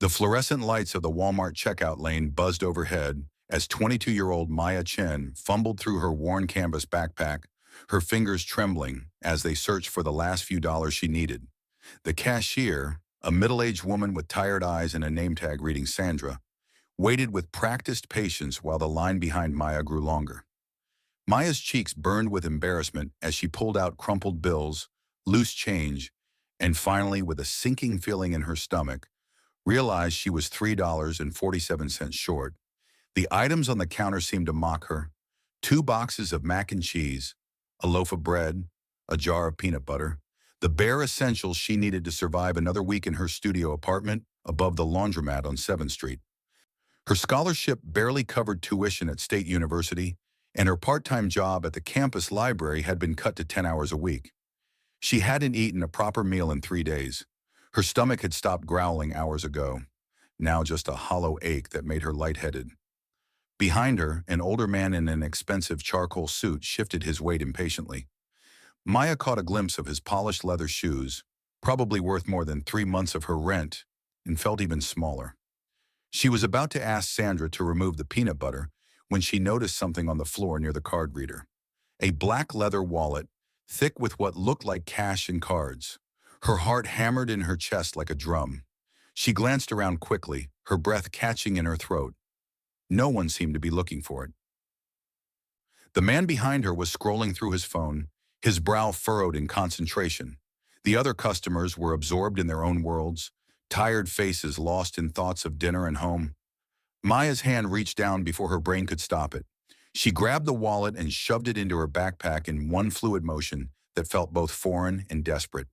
The fluorescent lights of the Walmart checkout lane buzzed overhead as 22-year-old Maya Chen fumbled through her worn canvas backpack, her fingers trembling as they searched for the last few dollars she needed. The cashier, a middle-aged woman with tired eyes and a name tag reading Sandra, waited with practiced patience while the line behind Maya grew longer. Maya's cheeks burned with embarrassment as she pulled out crumpled bills, loose change, and finally, with a sinking feeling in her stomach, realized she was $3.47 short. The items on the counter seemed to mock her: 2 boxes of mac and cheese, a loaf of bread, a jar of peanut butter, the bare essentials she needed to survive another week in her studio apartment above the laundromat on 7th Street. Her scholarship barely covered tuition at State University, and her part-time job at the campus library had been cut to 10 hours a week. She hadn't eaten a proper meal in 3 days. Her stomach had stopped growling hours ago, now just a hollow ache that made her lightheaded. Behind her, an older man in an expensive charcoal suit shifted his weight impatiently. Maya caught a glimpse of his polished leather shoes, probably worth more than 3 months of her rent, and felt even smaller. She was about to ask Sandra to remove the peanut butter when she noticed something on the floor near the card reader. A black leather wallet, thick with what looked like cash and cards. Her heart hammered in her chest like a drum. She glanced around quickly, her breath catching in her throat. No one seemed to be looking for it. The man behind her was scrolling through his phone, his brow furrowed in concentration. The other customers were absorbed in their own worlds, tired faces lost in thoughts of dinner and home. Maya's hand reached down before her brain could stop it. She grabbed the wallet and shoved it into her backpack in one fluid motion that felt both foreign and desperate.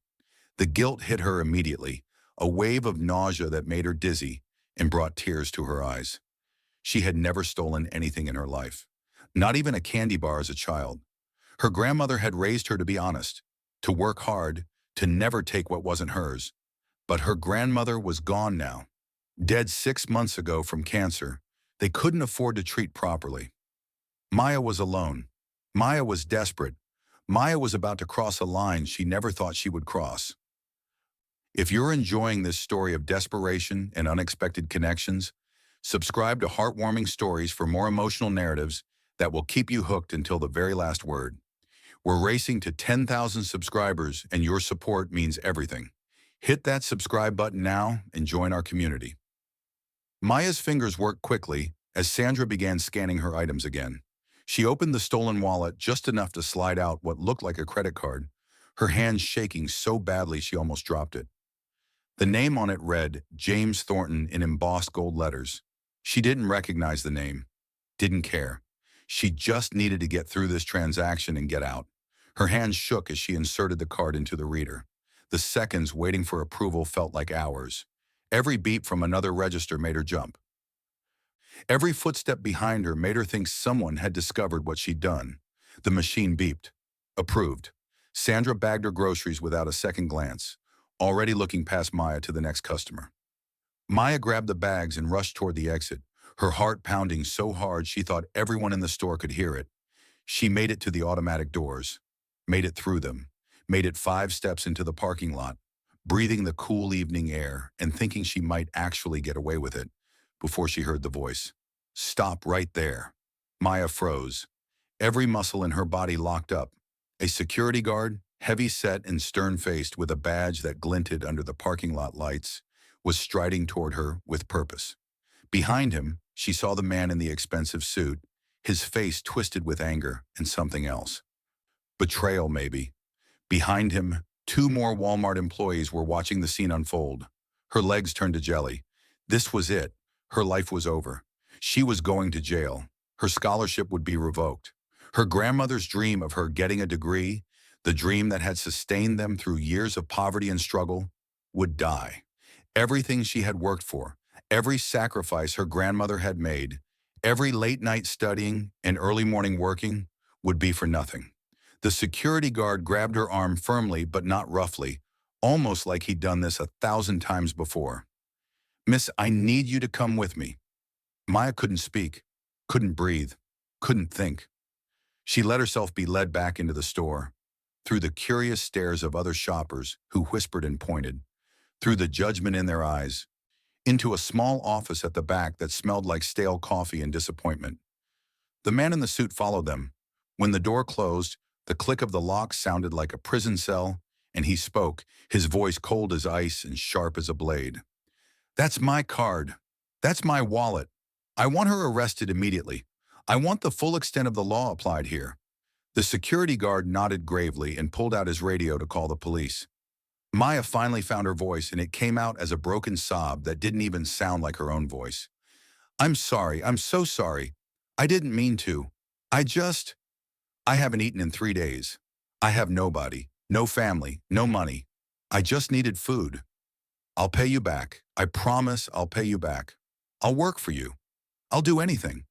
The guilt hit her immediately, a wave of nausea that made her dizzy and brought tears to her eyes. She had never stolen anything in her life, not even a candy bar as a child. Her grandmother had raised her to be honest, to work hard, to never take what wasn't hers. But her grandmother was gone now, dead 6 months ago from cancer. They couldn't afford to treat properly. Maya was alone. Maya was desperate. Maya was about to cross a line she never thought she would cross. If you're enjoying this story of desperation and unexpected connections, subscribe to Heartwarming Stories for more emotional narratives that will keep you hooked until the very last word. We're racing to 10,000 subscribers, and your support means everything. Hit that subscribe button now and join our community. Maya's fingers worked quickly as Sandra began scanning her items again. She opened the stolen wallet just enough to slide out what looked like a credit card, her hands shaking so badly she almost dropped it. The name on it read James Thornton in embossed gold letters. She didn't recognize the name, didn't care. She just needed to get through this transaction and get out. Her hands shook as she inserted the card into the reader. The seconds waiting for approval felt like hours. Every beep from another register made her jump. Every footstep behind her made her think someone had discovered what she'd done. The machine beeped. Approved. Sandra bagged her groceries without a second glance, already looking past Maya to the next customer. Maya grabbed the bags and rushed toward the exit, her heart pounding so hard she thought everyone in the store could hear it. She made it to the automatic doors, made it through them, made it 5 steps into the parking lot, breathing the cool evening air and thinking she might actually get away with it, before she heard the voice. Stop right there. Maya froze. Every muscle in her body locked up. A security guard, heavy-set and stern-faced with a badge that glinted under the parking lot lights, was striding toward her with purpose. Behind him, she saw the man in the expensive suit, his face twisted with anger and something else. Betrayal, maybe. Behind him, 2 more Walmart employees were watching the scene unfold. Her legs turned to jelly. This was it. Her life was over. She was going to jail. Her scholarship would be revoked. Her grandmother's dream of her getting a degree, the dream that had sustained them through years of poverty and struggle, would die. Everything she had worked for, every sacrifice her grandmother had made, every late night studying and early morning working, would be for nothing. The security guard grabbed her arm firmly but not roughly, almost like he'd done this 1,000 times before. Miss, I need you to come with me. Maya couldn't speak, couldn't breathe, couldn't think. She let herself be led back into the store, through the curious stares of other shoppers who whispered and pointed, through the judgment in their eyes. into a small office at the back that smelled like stale coffee and disappointment. The man in the suit followed them. When the door closed, the click of the lock sounded like a prison cell, and he spoke, his voice cold as ice and sharp as a blade. "That's my card. That's my wallet. I want her arrested immediately. I want the full extent of the law applied here." The security guard nodded gravely and pulled out his radio to call the police. Maya finally found her voice, and it came out as a broken sob that didn't even sound like her own voice. "I'm sorry. I'm so sorry. I didn't mean to. I haven't eaten in 3 days. I have nobody, no family, no money. I just needed food. I'll pay you back. I promise I'll pay you back. I'll work for you. I'll do anything."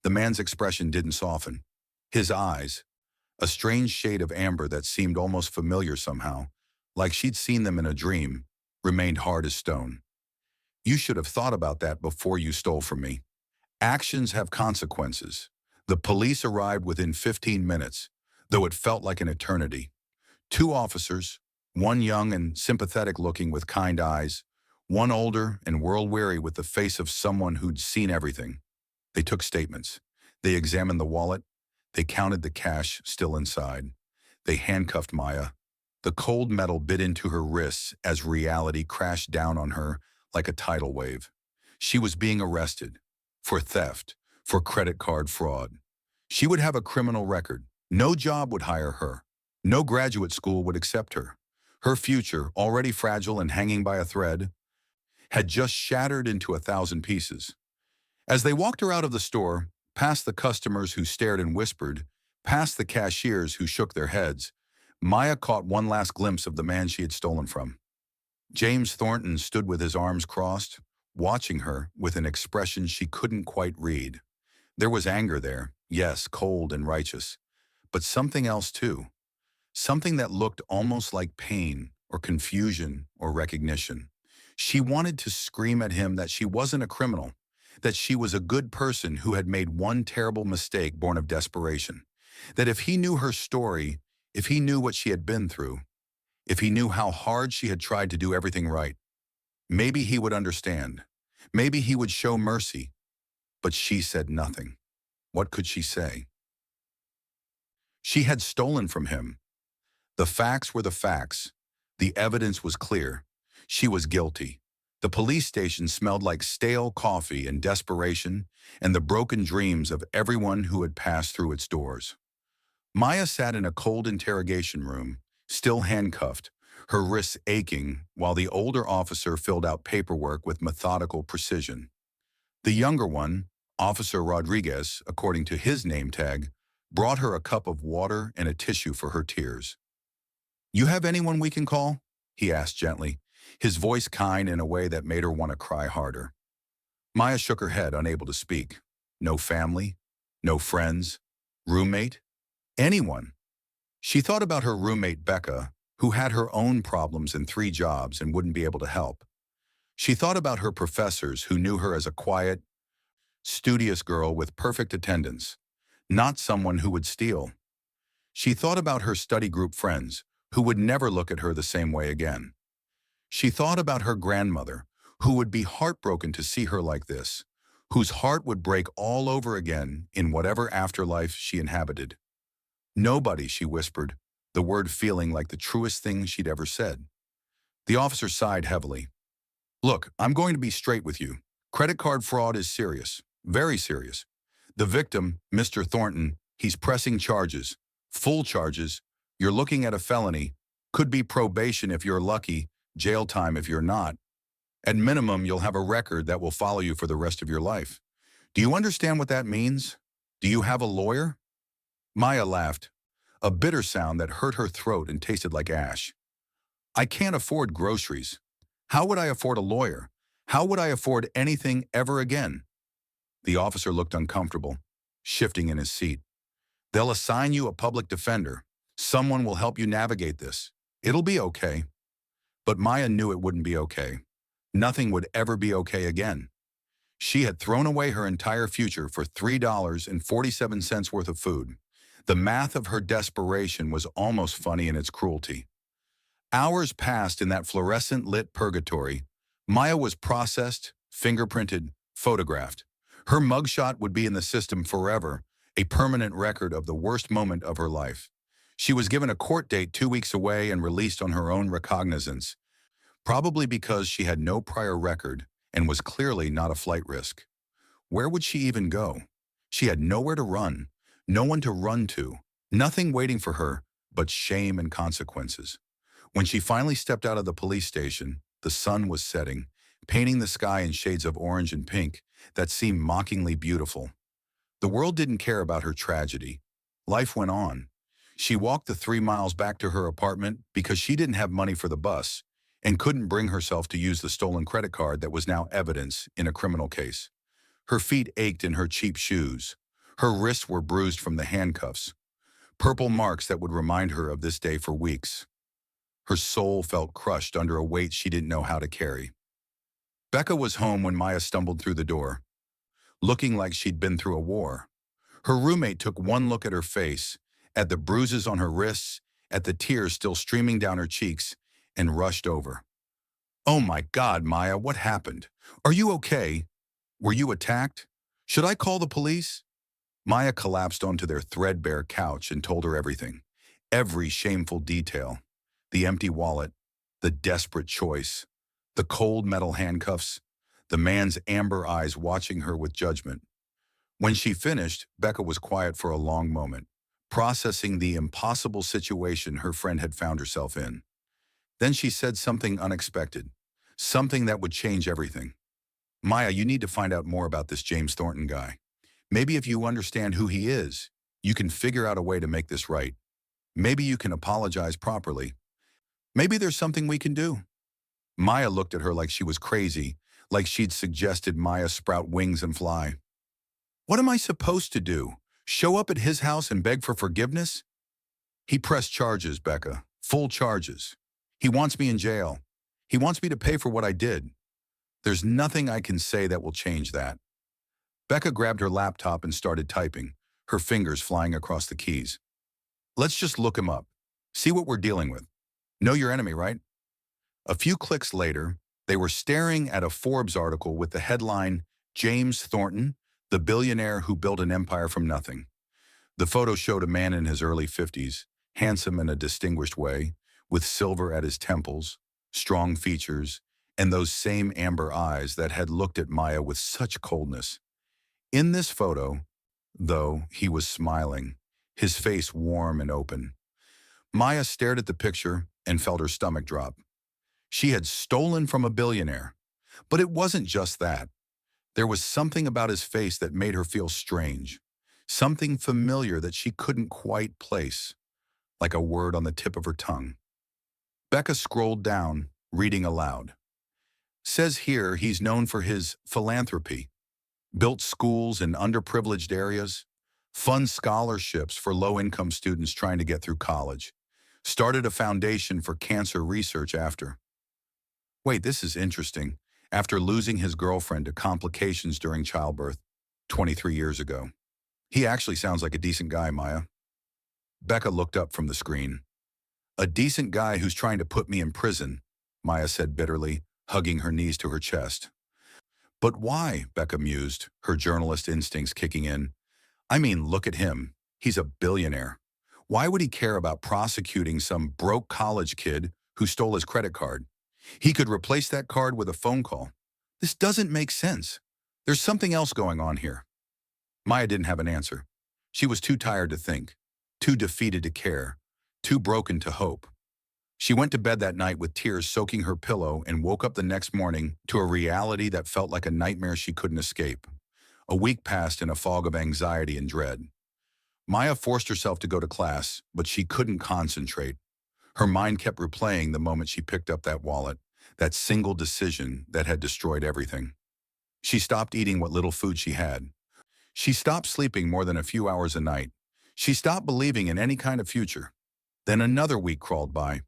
The man's expression didn't soften. His eyes, a strange shade of amber that seemed almost familiar somehow, like she'd seen them in a dream, remained hard as stone. "You should have thought about that before you stole from me. Actions have consequences." The police arrived within 15 minutes, though it felt like an eternity. Two officers, one young and sympathetic looking with kind eyes, one older and world-weary with the face of someone who'd seen everything. They took statements. They examined the wallet. They counted the cash still inside. They handcuffed Maya. The cold metal bit into her wrists as reality crashed down on her like a tidal wave. She was being arrested for theft, for credit card fraud. She would have a criminal record. No job would hire her. No graduate school would accept her. Her future, already fragile and hanging by a thread, had just shattered into 1,000 pieces. As they walked her out of the store, past the customers who stared and whispered, past the cashiers who shook their heads, Maya caught one last glimpse of the man she had stolen from. James Thornton stood with his arms crossed, watching her with an expression she couldn't quite read. There was anger there, yes, cold and righteous, but something else too. Something that looked almost like pain or confusion or recognition. She wanted to scream at him that she wasn't a criminal, that she was a good person who had made one terrible mistake born of desperation. That if he knew her story, if he knew what she had been through, if he knew how hard she had tried to do everything right, maybe he would understand. Maybe he would show mercy. But she said nothing. What could she say? She had stolen from him. The facts were the facts. The evidence was clear. She was guilty. The police station smelled like stale coffee and desperation and the broken dreams of everyone who had passed through its doors. Maya sat in a cold interrogation room, still handcuffed, her wrists aching while the older officer filled out paperwork with methodical precision. The younger one, Officer Rodriguez, according to his name tag, brought her a cup of water and a tissue for her tears. "You have anyone we can call?" he asked gently, his voice kind in a way that made her want to cry harder. Maya shook her head, unable to speak. No family, no friends, roommate, anyone. She thought about her roommate Becca, who had her own problems and 3 jobs and wouldn't be able to help. She thought about her professors who knew her as a quiet, studious girl with perfect attendance, not someone who would steal. She thought about her study group friends, who would never look at her the same way again. She thought about her grandmother, who would be heartbroken to see her like this, whose heart would break all over again in whatever afterlife she inhabited. "Nobody," she whispered, the word feeling like the truest thing she'd ever said. The officer sighed heavily. "Look, I'm going to be straight with you. Credit card fraud is serious, very serious. The victim, Mr. Thornton, he's pressing charges, full charges. You're looking at a felony, could be probation if you're lucky, jail time if you're not. At minimum, you'll have a record that will follow you for the rest of your life. Do you understand what that means? Do you have a lawyer?" Maya laughed, a bitter sound that hurt her throat and tasted like ash. "I can't afford groceries. How would I afford a lawyer? How would I afford anything ever again?" The officer looked uncomfortable, shifting in his seat. "They'll assign you a public defender. Someone will help you navigate this. It'll be okay." But Maya knew it wouldn't be okay. Nothing would ever be okay again. She had thrown away her entire future for $3.47 worth of food. The math of her desperation was almost funny in its cruelty. Hours passed in that fluorescent-lit purgatory. Maya was processed, fingerprinted, photographed. Her mugshot would be in the system forever, a permanent record of the worst moment of her life. She was given a court date 2 weeks away and released on her own recognizance, probably because she had no prior record and was clearly not a flight risk. Where would she even go? She had nowhere to run, no one to run to, nothing waiting for her but shame and consequences. When she finally stepped out of the police station, the sun was setting, painting the sky in shades of orange and pink that seemed mockingly beautiful. The world didn't care about her tragedy. Life went on. She walked the 3 miles back to her apartment because she didn't have money for the bus and couldn't bring herself to use the stolen credit card that was now evidence in a criminal case. Her feet ached in her cheap shoes. Her wrists were bruised from the handcuffs, purple marks that would remind her of this day for weeks. Her soul felt crushed under a weight she didn't know how to carry. Becca was home when Maya stumbled through the door, looking like she'd been through a war. Her roommate took one look at her face, at the bruises on her wrists, at the tears still streaming down her cheeks, and rushed over. "Oh my God, Maya, what happened? Are you okay? Were you attacked? Should I call the police?" Maya collapsed onto their threadbare couch and told her everything. Every shameful detail. The empty wallet, the desperate choice, the cold metal handcuffs, the man's amber eyes watching her with judgment. When she finished, Becca was quiet for a long moment, processing the impossible situation her friend had found herself in. Then she said something unexpected, something that would change everything. "Maya, you need to find out more about this James Thornton guy. Maybe if you understand who he is, you can figure out a way to make this right. Maybe you can apologize properly. Maybe there's something we can do." Maya looked at her like she was crazy, like she'd suggested Maya sprout wings and fly. "What am I supposed to do? Show up at his house and beg for forgiveness?" "He pressed charges, Becca. Full charges. He wants me in jail. He wants me to pay for what I did. There's nothing I can say that will change that." Becca grabbed her laptop and started typing, her fingers flying across the keys. "Let's just look him up. See what we're dealing with. Know your enemy, right?" A few clicks later, they were staring at a Forbes article with the headline, "James Thornton, the billionaire who built an empire from nothing." The photo showed a man in his early 50s, handsome in a distinguished way, with silver at his temples, strong features, and those same amber eyes that had looked at Maya with such coldness. In this photo, though, he was smiling, his face warm and open. Maya stared at the picture and felt her stomach drop. She had stolen from a billionaire. But it wasn't just that. There was something about his face that made her feel strange, something familiar that she couldn't quite place, like a word on the tip of her tongue. Becca scrolled down, reading aloud. "Says here he's known for his philanthropy, built schools in underprivileged areas, fund scholarships for low-income students trying to get through college, started a foundation for cancer research after." Wait, this is interesting. After losing his girlfriend to complications during childbirth 23 years ago. He actually sounds like a decent guy, Maya. Becca looked up from the screen. "A decent guy who's trying to put me in prison," Maya said bitterly, hugging her knees to her chest. "But why?" Becca mused, her journalist instincts kicking in. "I mean, look at him. He's a billionaire. Why would he care about prosecuting some broke college kid who stole his credit card? He could replace that card with a phone call. This doesn't make sense. There's something else going on here." Maya didn't have an answer. She was too tired to think, too defeated to care, too broken to hope. She went to bed that night with tears soaking her pillow and woke up the next morning to a reality that felt like a nightmare she couldn't escape. A week passed in a fog of anxiety and dread. Maya forced herself to go to class, but she couldn't concentrate. Her mind kept replaying the moment she picked up that wallet, that single decision that had destroyed everything. She stopped eating what little food she had. She stopped sleeping more than a few hours a night. She stopped believing in any kind of future. Then another week crawled by.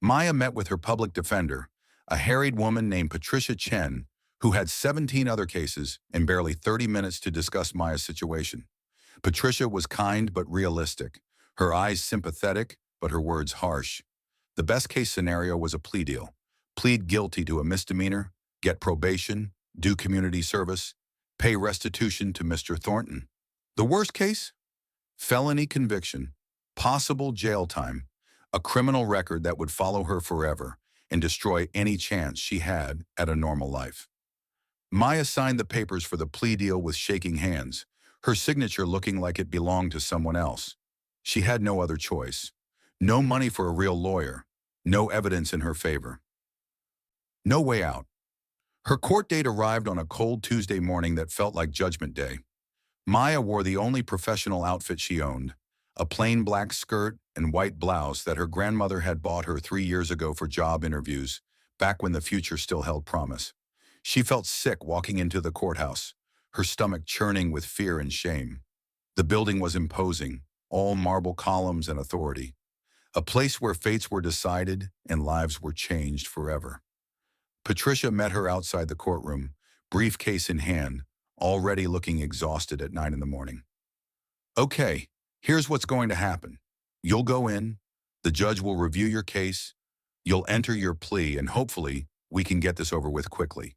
Maya met with her public defender, a harried woman named Patricia Chen, who had 17 other cases and barely 30 minutes to discuss Maya's situation. Patricia was kind but realistic, her eyes sympathetic but her words harsh. The best-case scenario was a plea deal. Plead guilty to a misdemeanor, get probation, do community service, pay restitution to Mr. Thornton. The worst case? Felony conviction, possible jail time, a criminal record that would follow her forever and destroy any chance she had at a normal life. Maya signed the papers for the plea deal with shaking hands, her signature looking like it belonged to someone else. She had no other choice. No money for a real lawyer, no evidence in her favor. No way out. Her court date arrived on a cold Tuesday morning that felt like Judgment Day. Maya wore the only professional outfit she owned, a plain black skirt and white blouse that her grandmother had bought her 3 years ago for job interviews, back when the future still held promise. She felt sick walking into the courthouse, her stomach churning with fear and shame. The building was imposing, all marble columns and authority, a place where fates were decided and lives were changed forever. Patricia met her outside the courtroom, briefcase in hand, already looking exhausted at 9 in the morning. Okay, here's what's going to happen. You'll go in, the judge will review your case, you'll enter your plea, and hopefully we can get this over with quickly.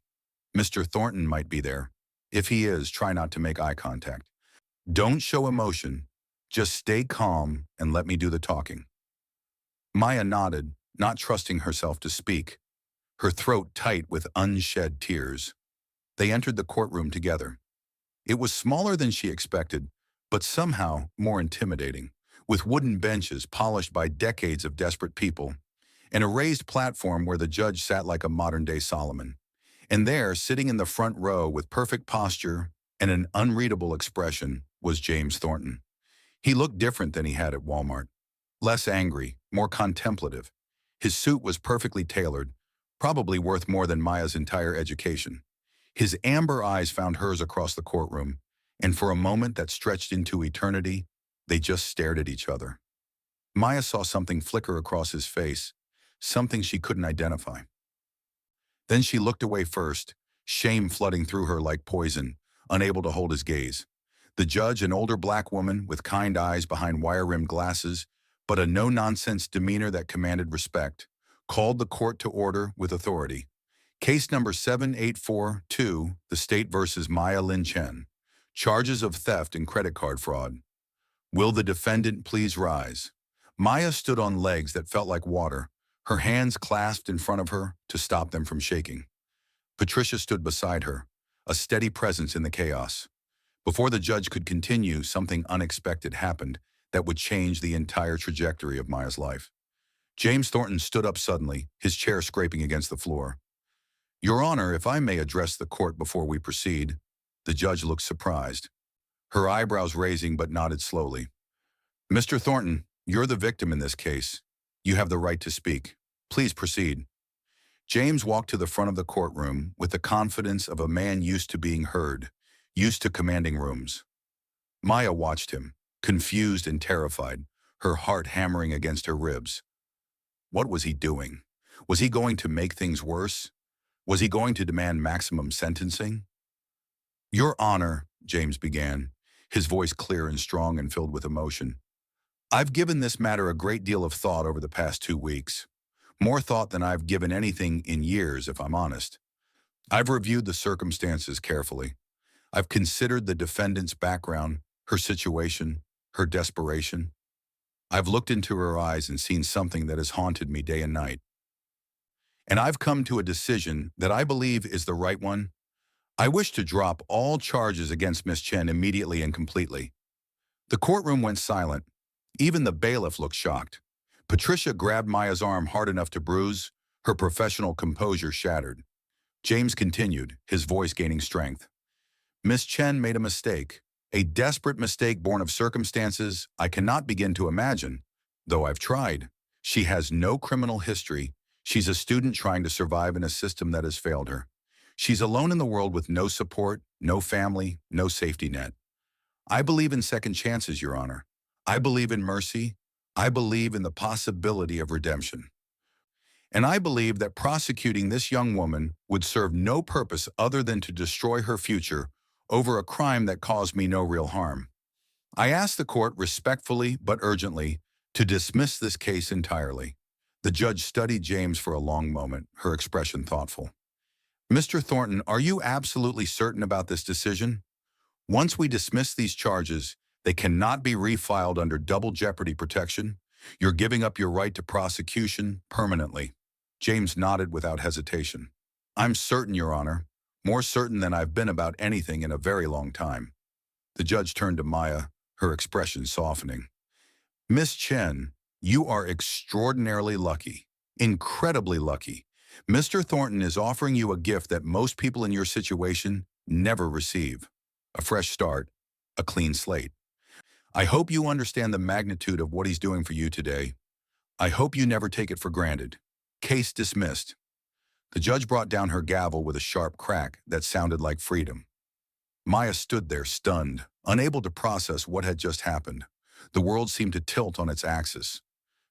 Mr. Thornton might be there. If he is, try not to make eye contact. Don't show emotion, just stay calm and let me do the talking. Maya nodded, not trusting herself to speak, her throat tight with unshed tears. They entered the courtroom together. It was smaller than she expected, but somehow more intimidating, with wooden benches polished by decades of desperate people, and a raised platform where the judge sat like a modern-day Solomon. And there, sitting in the front row with perfect posture and an unreadable expression, was James Thornton. He looked different than he had at Walmart. Less angry, more contemplative. His suit was perfectly tailored, probably worth more than Maya's entire education. His amber eyes found hers across the courtroom, and for a moment that stretched into eternity, they just stared at each other. Maya saw something flicker across his face, something she couldn't identify. Then she looked away first, shame flooding through her like poison, unable to hold his gaze. The judge, an older black woman with kind eyes behind wire-rimmed glasses, but a no-nonsense demeanor that commanded respect, called the court to order with authority. Case number 7842, the state versus Maya Lin Chen. Charges of theft and credit card fraud. Will the defendant please rise? Maya stood on legs that felt like water, her hands clasped in front of her to stop them from shaking. Patricia stood beside her, a steady presence in the chaos. Before the judge could continue, something unexpected happened that would change the entire trajectory of Maya's life. James Thornton stood up suddenly, his chair scraping against the floor. Your Honor, if I may address the court before we proceed. The judge looked surprised, her eyebrows raising but nodded slowly. Mr. Thornton, you're the victim in this case. You have the right to speak. Please proceed. James walked to the front of the courtroom with the confidence of a man used to being heard, used to commanding rooms. Maya watched him, confused and terrified, her heart hammering against her ribs. What was he doing? Was he going to make things worse? Was he going to demand maximum sentencing? Your Honor, James began, his voice clear and strong and filled with emotion. I've given this matter a great deal of thought over the past 2 weeks. More thought than I've given anything in years, if I'm honest. I've reviewed the circumstances carefully. I've considered the defendant's background, her situation, her desperation. I've looked into her eyes and seen something that has haunted me day and night. And I've come to a decision that I believe is the right one. I wish to drop all charges against Miss Chen immediately and completely. The courtroom went silent. Even the bailiff looked shocked. Patricia grabbed Maya's arm hard enough to bruise, her professional composure shattered. James continued, his voice gaining strength. Miss Chen made a mistake, a desperate mistake born of circumstances I cannot begin to imagine, though I've tried. She has no criminal history. She's a student trying to survive in a system that has failed her. She's alone in the world with no support, no family, no safety net. I believe in second chances, Your Honor. I believe in mercy. I believe in the possibility of redemption. And I believe that prosecuting this young woman would serve no purpose other than to destroy her future over a crime that caused me no real harm. I ask the court respectfully but urgently to dismiss this case entirely. The judge studied James for a long moment, her expression thoughtful. Mr. Thornton, are you absolutely certain about this decision? Once we dismiss these charges, they cannot be refiled under double jeopardy protection. You're giving up your right to prosecution permanently. James nodded without hesitation. I'm certain, Your Honor. More certain than I've been about anything in a very long time. The judge turned to Maya, her expression softening. Miss Chen, you are extraordinarily lucky. Incredibly lucky. Mr. Thornton is offering you a gift that most people in your situation never receive. A fresh start, a clean slate. I hope you understand the magnitude of what he's doing for you today. I hope you never take it for granted. Case dismissed. The judge brought down her gavel with a sharp crack that sounded like freedom. Maya stood there stunned, unable to process what had just happened. The world seemed to tilt on its axis.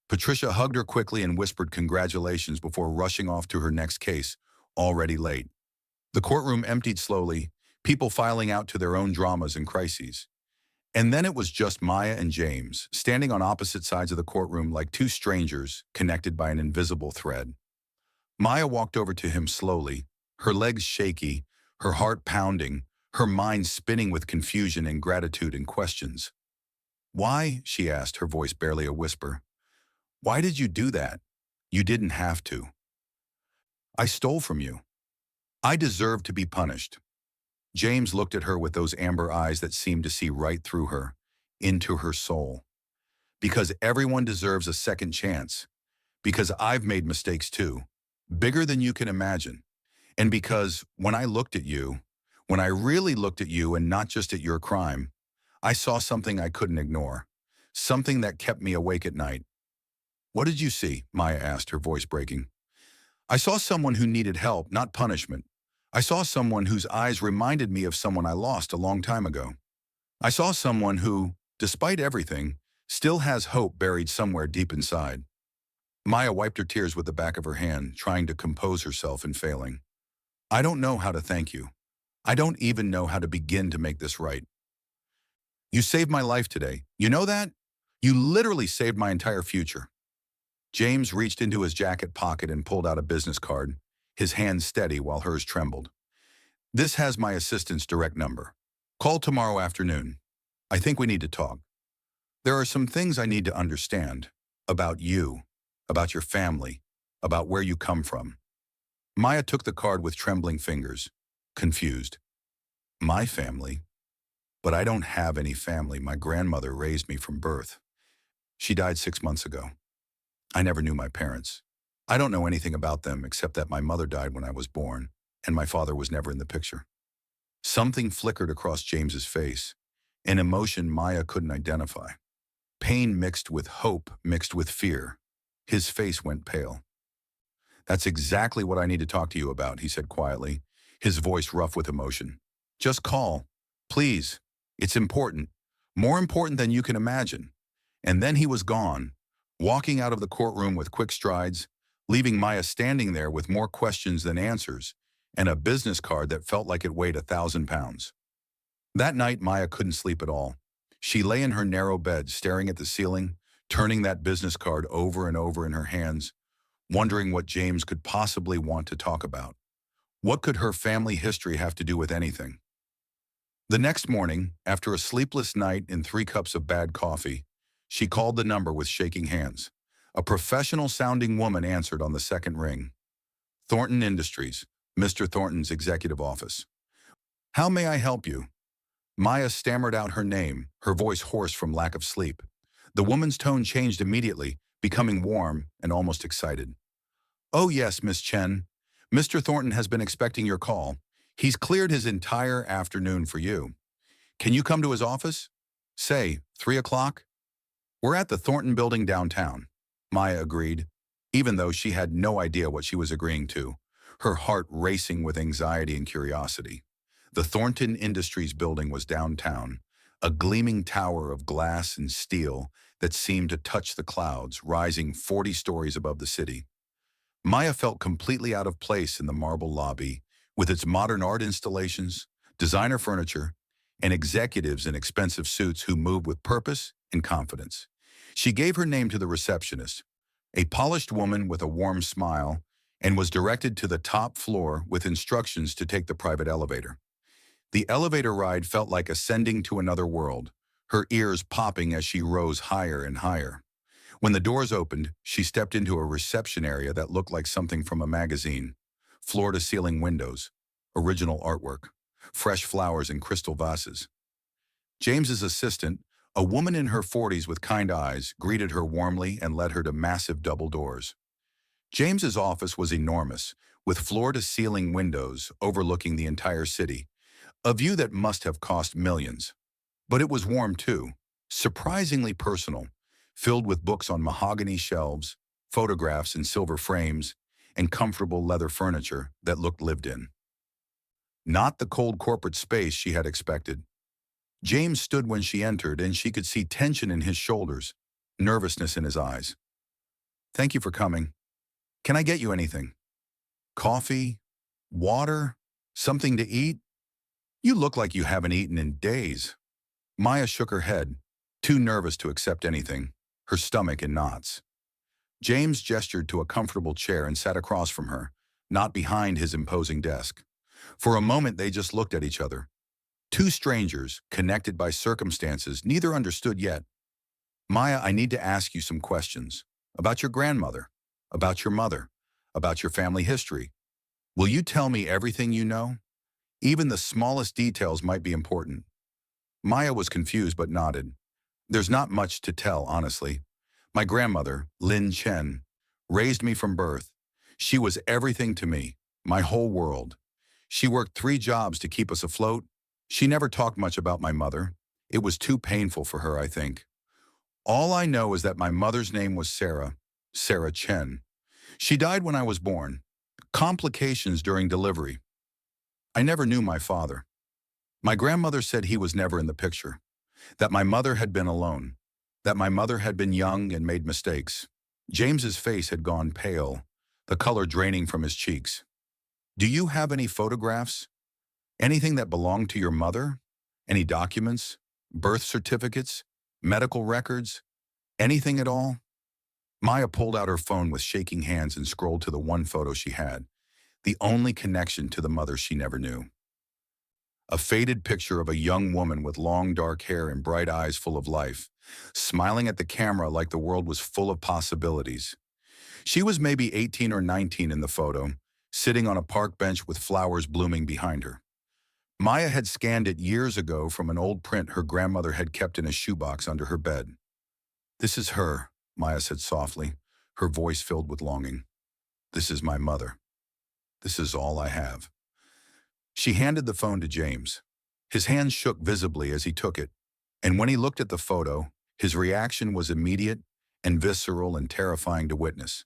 Patricia hugged her quickly and whispered congratulations before rushing off to her next case, already late. The courtroom emptied slowly, people filing out to their own dramas and crises. And then it was just Maya and James, standing on opposite sides of the courtroom like two strangers connected by an invisible thread. Maya walked over to him slowly, her legs shaky, her heart pounding, her mind spinning with confusion and gratitude and questions. Why, she asked, her voice barely a whisper. Why did you do that? You didn't have to. I stole from you. I deserve to be punished. James looked at her with those amber eyes that seemed to see right through her, into her soul. Because everyone deserves a second chance. Because I've made mistakes too, bigger than you can imagine. And because when I looked at you, when I really looked at you and not just at your crime, I saw something I couldn't ignore, something that kept me awake at night. What did you see? Maya asked, her voice breaking. I saw someone who needed help, not punishment. I saw someone whose eyes reminded me of someone I lost a long time ago. I saw someone who, despite everything, still has hope buried somewhere deep inside. Maya wiped her tears with the back of her hand, trying to compose herself and failing. I don't know how to thank you. I don't even know how to begin to make this right. You saved my life today. You know that? You literally saved my entire future. James reached into his jacket pocket and pulled out a business card, his hand steady while hers trembled. This has my assistant's direct number. Call tomorrow afternoon. I think we need to talk. There are some things I need to understand about you, about your family, about where you come from. Maya took the card with trembling fingers, confused. My family? But I don't have any family. My grandmother raised me from birth. She died 6 months ago. I never knew my parents. I don't know anything about them except that my mother died when I was born, and my father was never in the picture. Something flickered across James's face, an emotion Maya couldn't identify. Pain mixed with hope, mixed with fear. His face went pale. That's exactly what I need to talk to you about, he said quietly, his voice rough with emotion. Just call. Please. It's important. More important than you can imagine. And then he was gone, walking out of the courtroom with quick strides, leaving Maya standing there with more questions than answers, and a business card that felt like it weighed 1,000 pounds. That night, Maya couldn't sleep at all. She lay in her narrow bed, staring at the ceiling, turning that business card over and over in her hands, wondering what James could possibly want to talk about. What could her family history have to do with anything? The next morning, after a sleepless night and 3 cups of bad coffee, she called the number with shaking hands. A professional-sounding woman answered on the second ring. Thornton Industries, Mr. Thornton's executive office. How may I help you? Maya stammered out her name, her voice hoarse from lack of sleep. The woman's tone changed immediately, becoming warm and almost excited. Oh yes, Miss Chen. Mr. Thornton has been expecting your call. He's cleared his entire afternoon for you. Can you come to his office? Say, 3 o'clock? We're at the Thornton building downtown. Maya agreed, even though she had no idea what she was agreeing to, her heart racing with anxiety and curiosity. The Thornton Industries building was downtown, a gleaming tower of glass and steel that seemed to touch the clouds, rising 40 stories above the city. Maya felt completely out of place in the marble lobby, with its modern art installations, designer furniture, and executives in expensive suits who moved with purpose and confidence. She gave her name to the receptionist, a polished woman with a warm smile and was directed to the top floor with instructions to take the private elevator. The elevator ride felt like ascending to another world, her ears popping as she rose higher and higher. When the doors opened, she stepped into a reception area that looked like something from a magazine. Floor-to-ceiling windows, original artwork, fresh flowers in crystal vases. James's assistant, a woman in her 40s with kind eyes, greeted her warmly and led her to massive double doors. James's office was enormous, with floor-to-ceiling windows overlooking the entire city, a view that must have cost millions. But it was warm too, surprisingly personal, filled with books on mahogany shelves, photographs in silver frames, and comfortable leather furniture that looked lived in. Not the cold corporate space she had expected. James stood when she entered, and she could see tension in his shoulders, nervousness in his eyes. "Thank you for coming. Can I get you anything? Coffee? Water? Something to eat? You look like you haven't eaten in days." Maya shook her head, too nervous to accept anything, her stomach in knots. James gestured to a comfortable chair and sat across from her, not behind his imposing desk. For a moment they just looked at each other. Two strangers, connected by circumstances neither understood yet. "Maya, I need to ask you some questions. About your grandmother, about your mother, about your family history. Will you tell me everything you know? Even the smallest details might be important." Maya was confused but nodded. "There's not much to tell, honestly. My grandmother, Lin Chen, raised me from birth. She was everything to me, my whole world. She worked 3 jobs to keep us afloat. She never talked much about my mother. It was too painful for her, I think. All I know is that my mother's name was Sarah Chen. She died when I was born. Complications during delivery. I never knew my father. My grandmother said he was never in the picture, that my mother had been alone, that my mother had been young and made mistakes." James's face had gone pale, the color draining from his cheeks. "Do you have any photographs? Anything that belonged to your mother? Any documents? Birth certificates? Medical records? Anything at all?" Maya pulled out her phone with shaking hands and scrolled to the one photo she had, the only connection to the mother she never knew. A faded picture of a young woman with long dark hair and bright eyes full of life, smiling at the camera like the world was full of possibilities. She was maybe 18 or 19 in the photo, sitting on a park bench with flowers blooming behind her. Maya had scanned it years ago from an old print her grandmother had kept in a shoebox under her bed. "This is her," Maya said softly, her voice filled with longing. "This is my mother. This is all I have." She handed the phone to James. His hands shook visibly as he took it, and when he looked at the photo, his reaction was immediate and visceral and terrifying to witness.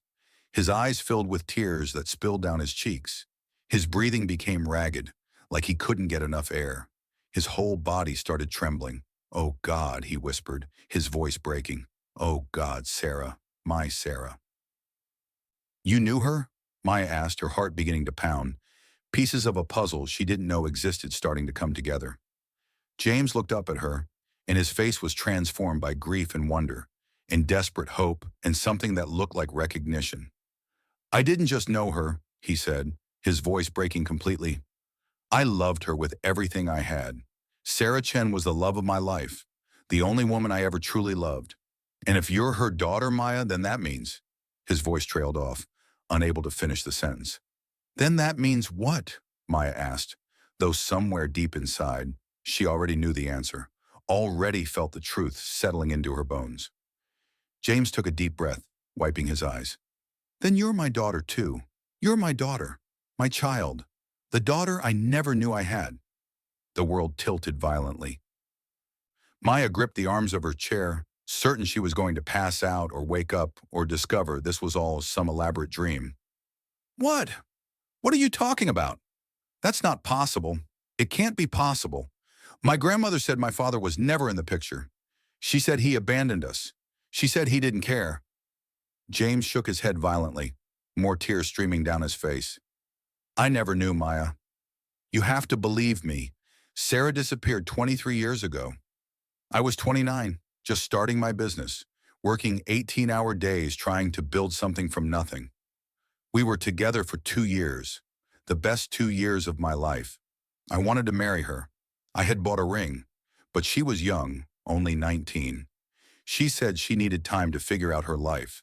His eyes filled with tears that spilled down his cheeks. His breathing became ragged, like he couldn't get enough air. His whole body started trembling. "Oh God," he whispered, his voice breaking. "Oh God, Sarah, my Sarah." "You knew her?" Maya asked, her heart beginning to pound. Pieces of a puzzle she didn't know existed starting to come together. James looked up at her, and his face was transformed by grief and wonder, and desperate hope, and something that looked like recognition. "I didn't just know her," he said, his voice breaking completely. "I loved her with everything I had. Sarah Chen was the love of my life, the only woman I ever truly loved. And if you're her daughter, Maya, then that means—" His voice trailed off, unable to finish the sentence. "Then that means what?" Maya asked, though somewhere deep inside, she already knew the answer, already felt the truth settling into her bones. James took a deep breath, wiping his eyes. "Then you're my daughter too. You're my daughter, my child, the daughter I never knew I had." The world tilted violently. Maya gripped the arms of her chair, certain she was going to pass out or wake up or discover this was all some elaborate dream. "What? What are you talking about? That's not possible. It can't be possible. My grandmother said my father was never in the picture. She said he abandoned us. She said he didn't care." James shook his head violently, more tears streaming down his face. "I never knew, Maya. You have to believe me. Sarah disappeared 23 years ago. I was 29, just starting my business, working 18-hour days trying to build something from nothing. We were together for 2 years, the best 2 years of my life. I wanted to marry her. I had bought a ring, but she was young, only 19. She said she needed time to figure out her life.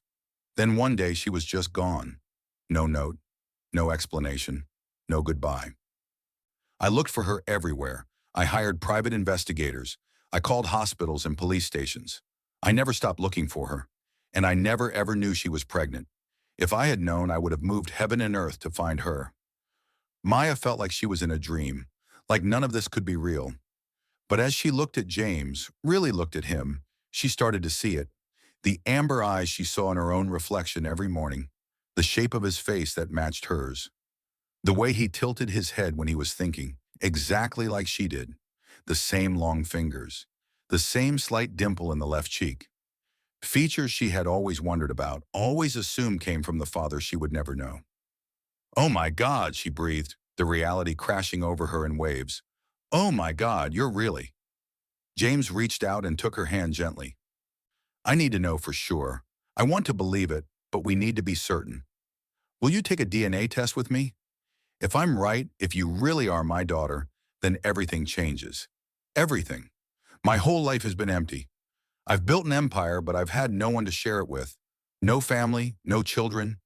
Then one day she was just gone. No note, no explanation, no goodbye. I looked for her everywhere. I hired private investigators. I called hospitals and police stations. I never stopped looking for her, and I never ever knew she was pregnant. If I had known, I would have moved heaven and earth to find her. Maya felt like she was in a dream, like none of this could be real. But as she looked at James, really looked at him, she started to see it. The amber eyes she saw in her own reflection every morning, the shape of his face that matched hers, the way he tilted his head when he was thinking, exactly like she did, the same long fingers, the same slight dimple in the left cheek. Features she had always wondered about, always assumed came from the father she would never know. "Oh my God," she breathed, the reality crashing over her in waves. "Oh my God, you're really..." James reached out and took her hand gently. "I need to know for sure. I want to believe it, but we need to be certain. Will you take a DNA test with me? If I'm right, if you really are my daughter, then everything changes. Everything. My whole life has been empty. I've built an empire, but I've had no one to share it with. No family, no children.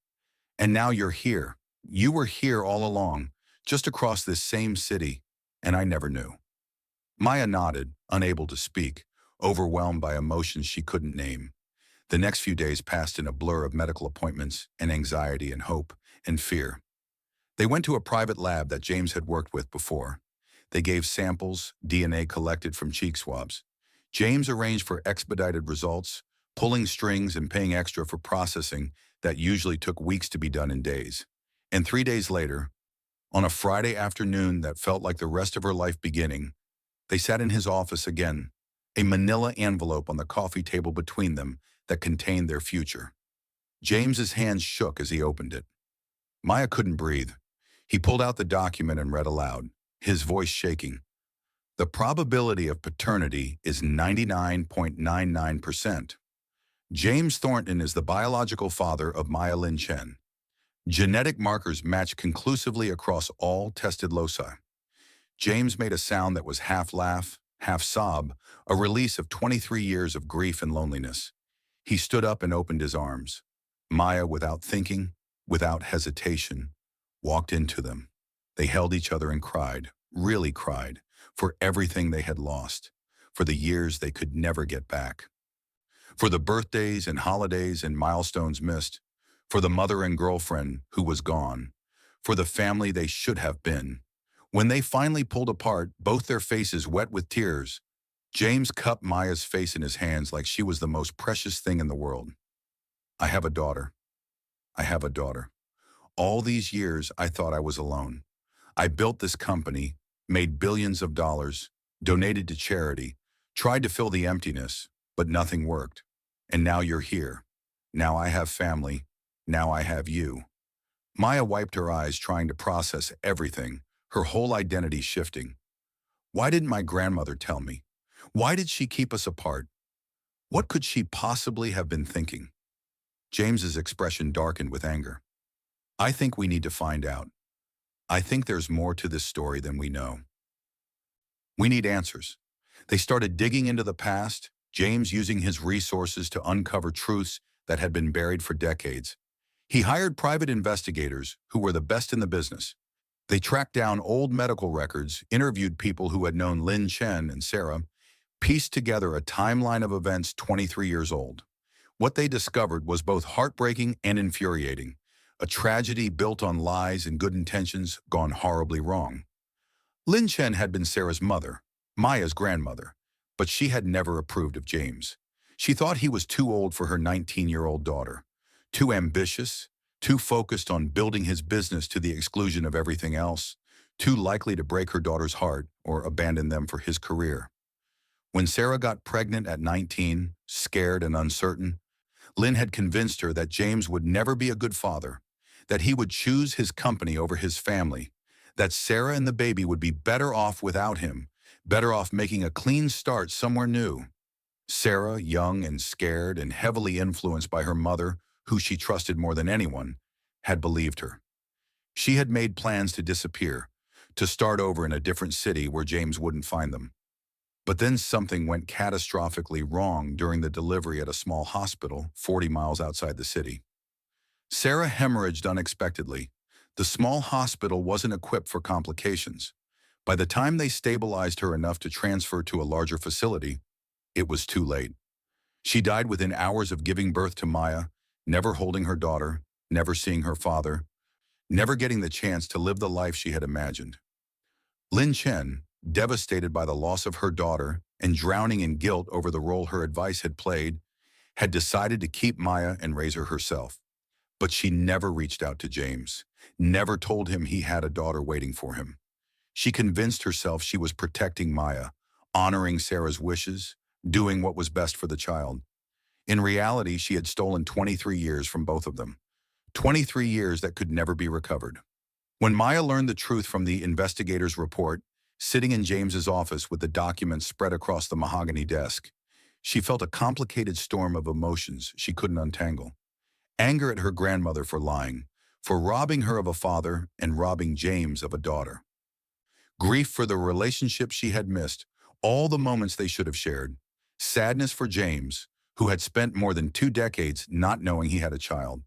And now you're here. You were here all along, just across this same city, and I never knew." Maya nodded, unable to speak, overwhelmed by emotions she couldn't name. The next few days passed in a blur of medical appointments and anxiety and hope and fear. They went to a private lab that James had worked with before. They gave samples, DNA collected from cheek swabs. James arranged for expedited results, pulling strings and paying extra for processing that usually took weeks to be done in days. And 3 days later, on a Friday afternoon that felt like the rest of her life beginning, they sat in his office again, a manila envelope on the coffee table between them that contained their future. James's hands shook as he opened it. Maya couldn't breathe. He pulled out the document and read aloud, his voice shaking. "The probability of paternity is 99.99%. James Thornton is the biological father of Maya Lin Chen. Genetic markers match conclusively across all tested loci." James made a sound that was half laugh, half sob, a release of 23 years of grief and loneliness. He stood up and opened his arms. Maya, without thinking, without hesitation, walked into them. They held each other and cried, really cried, for everything they had lost, for the years they could never get back, for the birthdays and holidays and milestones missed, for the mother and girlfriend who was gone, for the family they should have been. When they finally pulled apart, both their faces wet with tears, James cupped Maya's face in his hands like she was the most precious thing in the world. "I have a daughter. I have a daughter. All these years I thought I was alone. I built this company, made billions of dollars, donated to charity, tried to fill the emptiness, but nothing worked. And now you're here. Now I have family. Now I have you." Maya wiped her eyes, trying to process everything, her whole identity shifting. Why didn't my grandmother tell me? Why did she keep us apart? What could she possibly have been thinking? James's expression darkened with anger. "I think we need to find out. I think there's more to this story than we know. We need answers." They started digging into the past, James using his resources to uncover truths that had been buried for decades. He hired private investigators who were the best in the business. They tracked down old medical records, interviewed people who had known Lin Chen and Sarah, pieced together a timeline of events 23 years old. What they discovered was both heartbreaking and infuriating, a tragedy built on lies and good intentions gone horribly wrong. Lin Chen had been Sarah's mother, Maya's grandmother, but she had never approved of James. She thought he was too old for her 19-year-old daughter, too ambitious, too focused on building his business to the exclusion of everything else, too likely to break her daughter's heart or abandon them for his career. When Sarah got pregnant at 19, scared and uncertain, Lynn had convinced her that James would never be a good father, that he would choose his company over his family, that Sarah and the baby would be better off without him, better off making a clean start somewhere new. Sarah, young and scared and heavily influenced by her mother, who she trusted more than anyone, had believed her. She had made plans to disappear, to start over in a different city where James wouldn't find them. But then something went catastrophically wrong during the delivery at a small hospital 40 miles outside the city. Sarah hemorrhaged unexpectedly. The small hospital wasn't equipped for complications. By the time they stabilized her enough to transfer to a larger facility, it was too late. She died within hours of giving birth to Maya, never holding her daughter, never seeing her father, never getting the chance to live the life she had imagined. Lin Chen, devastated by the loss of her daughter and drowning in guilt over the role her advice had played, had decided to keep Maya and raise her herself. But she never reached out to James, never told him he had a daughter waiting for him. She convinced herself she was protecting Maya, honoring Sarah's wishes, doing what was best for the child. In reality, she had stolen 23 years from both of them. 23 years that could never be recovered. When Maya learned the truth from the investigator's report, sitting in James's office with the documents spread across the mahogany desk, she felt a complicated storm of emotions she couldn't untangle. Anger at her grandmother for lying, for robbing her of a father and robbing James of a daughter. Grief for the relationship she had missed, all the moments they should have shared. Sadness for James, who had spent more than 2 decades not knowing he had a child.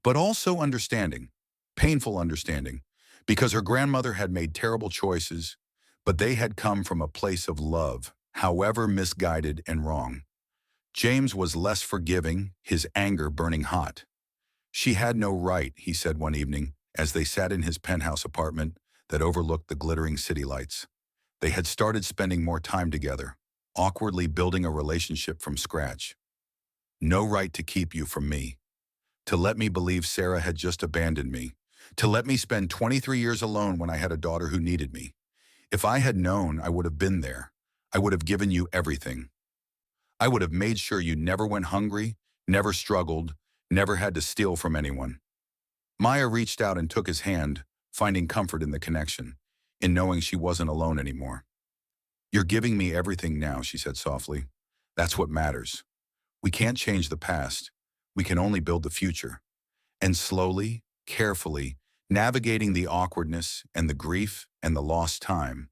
But also understanding, painful understanding, because her grandmother had made terrible choices, but they had come from a place of love, however misguided and wrong. James was less forgiving, his anger burning hot. She had no right, he said one evening, as they sat in his penthouse apartment that overlooked the glittering city lights. They had started spending more time together, awkwardly building a relationship from scratch. No right to keep you from me. To let me believe Sarah had just abandoned me. To let me spend 23 years alone when I had a daughter who needed me. If I had known, I would have been there. I would have given you everything. I would have made sure you never went hungry, never struggled, never had to steal from anyone. Maya reached out and took his hand, finding comfort in the connection, in knowing she wasn't alone anymore. You're giving me everything now, she said softly. That's what matters. We can't change the past. We can only build the future. And slowly, carefully, navigating the awkwardness and the grief and the lost time,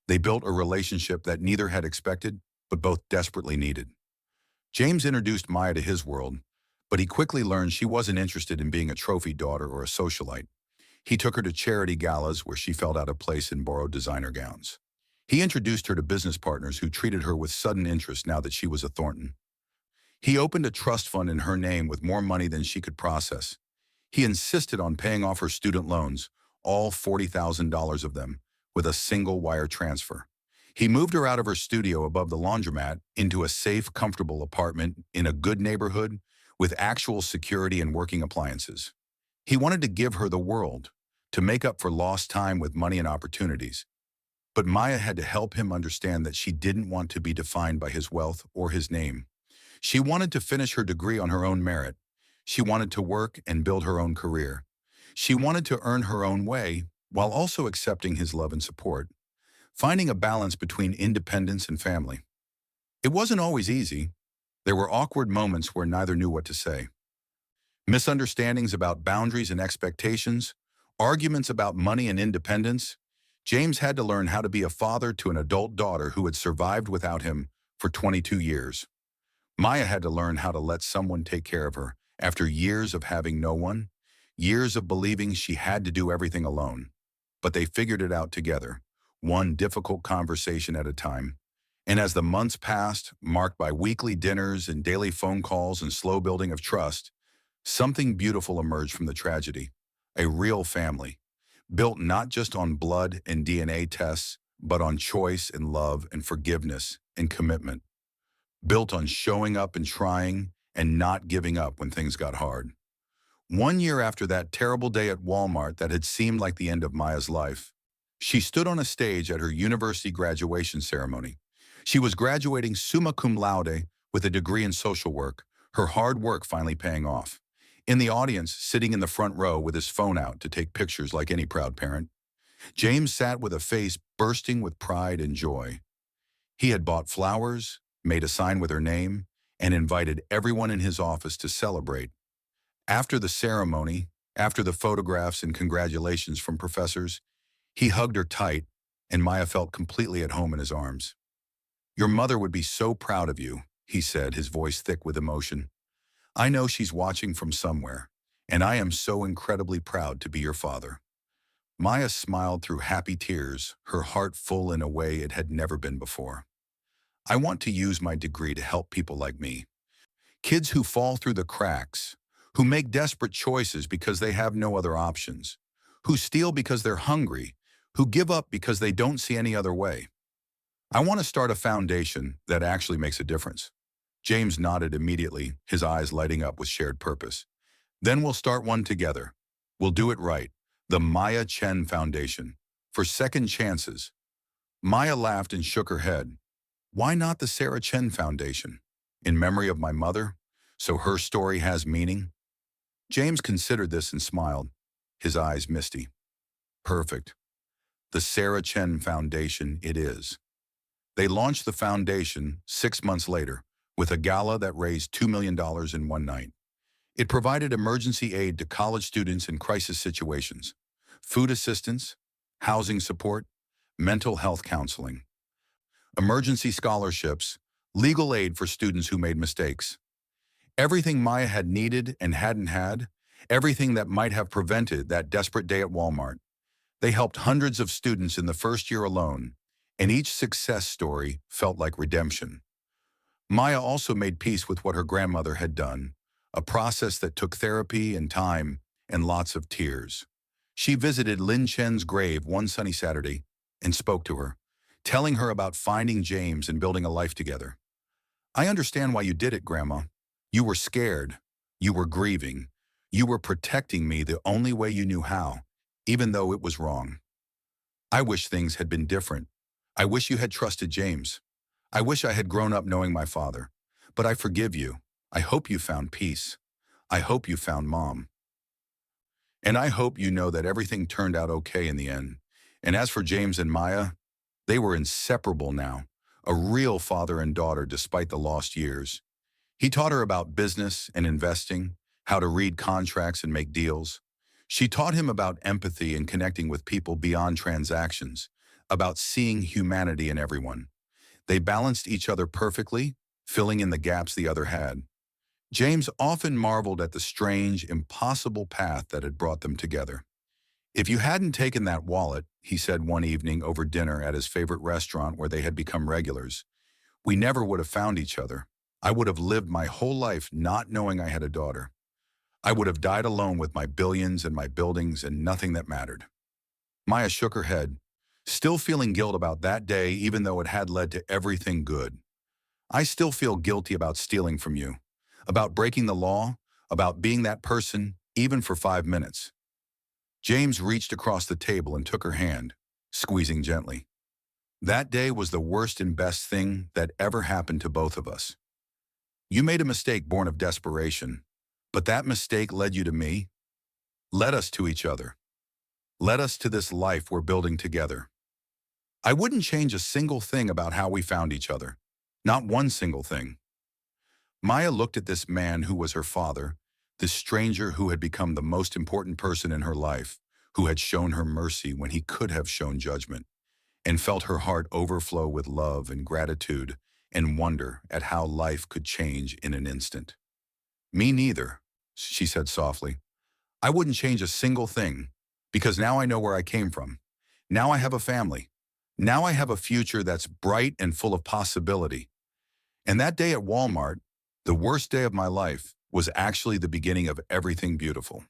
they built a relationship that neither had expected, but both desperately needed. James introduced Maya to his world, but he quickly learned she wasn't interested in being a trophy daughter or a socialite. He took her to charity galas where she felt out of place in borrowed designer gowns. He introduced her to business partners who treated her with sudden interest now that she was a Thornton. He opened a trust fund in her name with more money than she could process. He insisted on paying off her student loans, all $40,000 of them, with a single wire transfer. He moved her out of her studio above the laundromat into a safe, comfortable apartment in a good neighborhood with actual security and working appliances. He wanted to give her the world, to make up for lost time with money and opportunities. But Maya had to help him understand that she didn't want to be defined by his wealth or his name. She wanted to finish her degree on her own merit. She wanted to work and build her own career. She wanted to earn her own way while also accepting his love and support, finding a balance between independence and family. It wasn't always easy. There were awkward moments where neither knew what to say. Misunderstandings about boundaries and expectations, arguments about money and independence. James had to learn how to be a father to an adult daughter who had survived without him for 22 years. Maya had to learn how to let someone take care of her after years of having no one, years of believing she had to do everything alone. But they figured it out together, one difficult conversation at a time. And as the months passed, marked by weekly dinners and daily phone calls and slow building of trust, something beautiful emerged from the tragedy. A real family, built not just on blood and DNA tests, but on choice and love and forgiveness and commitment. Built on showing up and trying and not giving up when things got hard. 1 year after that terrible day at Walmart that had seemed like the end of Maya's life, she stood on a stage at her university graduation ceremony. She was graduating summa cum laude with a degree in social work, her hard work finally paying off. In the audience, sitting in the front row with his phone out to take pictures like any proud parent, James sat with a face bursting with pride and joy. He had bought flowers, made a sign with her name, and invited everyone in his office to celebrate. After the ceremony, After the photographs and congratulations from professors, he hugged her tight, and Maya felt completely at home in his arms. "Your mother would be so proud of you," he said, his voice thick with emotion. "I know she's watching from somewhere, and I am so incredibly proud to be your father." Maya smiled through happy tears, her heart full in a way it had never been before. "I want to use my degree to help people like me. Kids who fall through the cracks, who make desperate choices because they have no other options, who steal because they're hungry, who give up because they don't see any other way. I want to start a foundation that actually makes a difference." James nodded immediately, his eyes lighting up with shared purpose. "Then we'll start one together. We'll do it right. The Maya Chen Foundation. For second chances." Maya laughed and shook her head. "Why not the Sarah Chen Foundation? In memory of my mother? So her story has meaning?" James considered this and smiled, his eyes misty. "Perfect. The Sarah Chen Foundation it is." They launched the foundation 6 months later with a gala that raised $2 million in one night. It provided emergency aid to college students in crisis situations, food assistance, housing support, mental health counseling, emergency scholarships, legal aid for students who made mistakes. Everything Maya had needed and hadn't had, everything that might have prevented that desperate day at Walmart. They helped hundreds of students in the first year alone, and each success story felt like redemption. Maya also made peace with what her grandmother had done, a process that took therapy and time and lots of tears. She visited Lin Chen's grave one sunny Saturday and spoke to her, telling her about finding James and building a life together. "I understand why you did it, Grandma. You were scared. You were grieving. You were protecting me the only way you knew how, even though it was wrong. I wish things had been different. I wish you had trusted James. I wish I had grown up knowing my father. But I forgive you. I hope you found peace. I hope you found Mom. And I hope you know that everything turned out okay in the end. And as for James and Maya, they were inseparable now, a real father and daughter despite the lost years. He taught her about business and investing, how to read contracts and make deals. She taught him about empathy and connecting with people beyond transactions, about seeing humanity in everyone. They balanced each other perfectly, filling in the gaps the other had. James often marveled at the strange, impossible path that had brought them together. "If you hadn't taken that wallet," he said one evening over dinner at his favorite restaurant where they had become regulars, "we never would have found each other. I would have lived my whole life not knowing I had a daughter. I would have died alone with my billions and my buildings and nothing that mattered." Maya shook her head, still feeling guilt about that day even though it had led to everything good. "I still feel guilty about stealing from you, about breaking the law, about being that person, even for 5 minutes." James reached across the table and took her hand, squeezing gently. "That day was the worst and best thing that ever happened to both of us. You made a mistake born of desperation, but that mistake led you to me, led us to each other, led us to this life we're building together. I wouldn't change a single thing about how we found each other, not one single thing." Maya looked at this man who was her father, this stranger who had become the most important person in her life, who had shown her mercy when he could have shown judgment, and felt her heart overflow with love and gratitude and wonder at how life could change in an instant. "Me neither," she said softly. "I wouldn't change a single thing, because now I know where I came from. Now I have a family. Now I have a future that's bright and full of possibility. And that day at Walmart, the worst day of my life, was actually the beginning of everything beautiful."